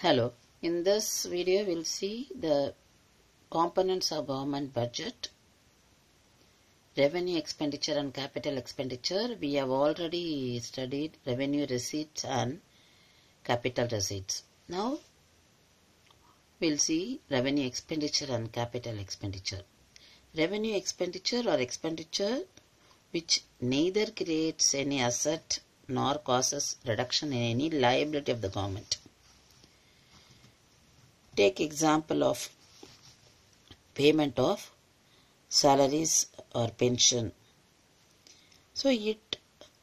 Hello, in this video we'll see the components of government budget, revenue expenditure and capital expenditure. We have already studied revenue receipts and capital receipts. Now we'll see revenue expenditure and capital expenditure. Revenue expenditure or expenditure which neither creates any asset nor causes reduction in any liability of the government. Take example of payment of salaries or pension. So it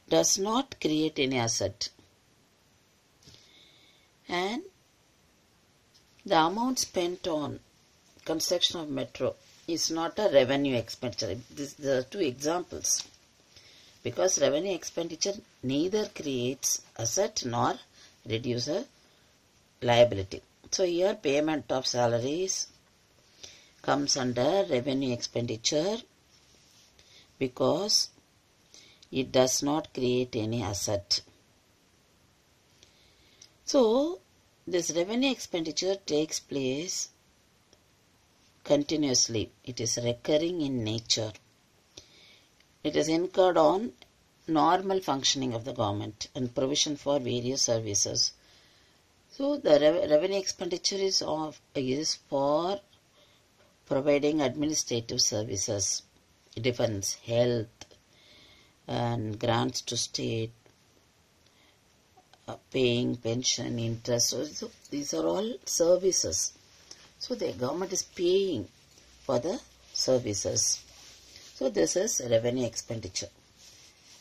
does not create any asset, and the amount spent on construction of metro is not a revenue expenditure. There are two examples, because revenue expenditure neither creates asset nor reduces liability. So here payment of salaries comes under revenue expenditure because it does not create any asset. So this revenue expenditure takes place continuously. It is recurring in nature. It is incurred on normal functioning of the government and provision for various services. So the revenue expenditure is for providing administrative services, defense, health, and grants to state, paying pension, interest. So these are all services. So the government is paying for the services. So this is revenue expenditure.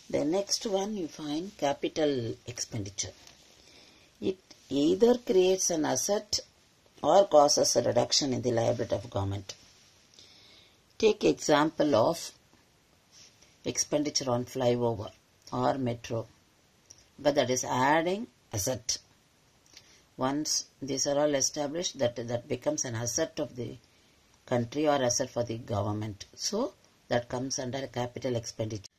The next one you find capital expenditure. It either creates an asset or causes a reduction in the liability of government. Take example of expenditure on flyover or metro, but that is adding asset. Once these are all established, that becomes an asset of the country or asset for the government. So that comes under capital expenditure.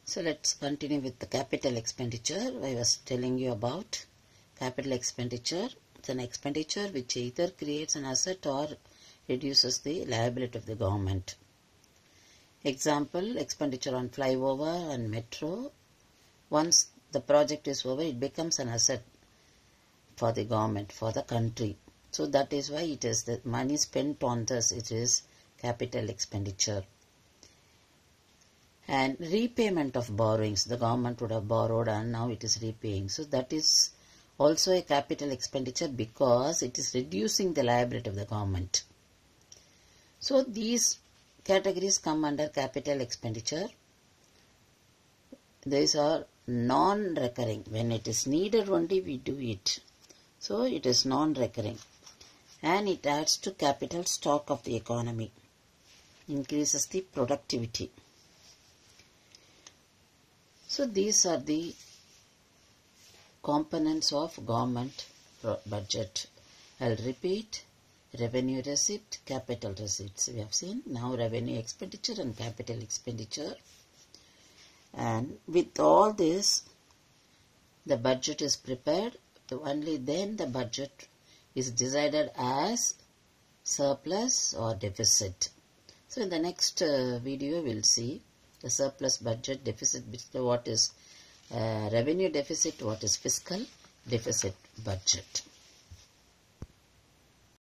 So let's continue with the capital expenditure. I was telling you about capital expenditure. It's an expenditure which either creates an asset or reduces the liability of the government. Example, expenditure on flyover and metro. Once the project is over, it becomes an asset for the government, for the country. So that is why it is the money spent on this, it is capital expenditure. And repayment of borrowings. The government would have borrowed and now it is repaying. So that is also a capital expenditure because it is reducing the liability of the government. So these categories come under capital expenditure. These are non-recurring. When it is needed only we do it. So it is non-recurring. And it adds to capital stock of the economy. Increases the productivity. So these are the components of government budget. I'll repeat: revenue receipt, capital receipts. We have seen now revenue expenditure and capital expenditure. And with all this, the budget is prepared. Only then the budget is decided as surplus or deficit. So in the next video, we'll see the surplus budget, deficit, what is revenue deficit, what is fiscal deficit budget.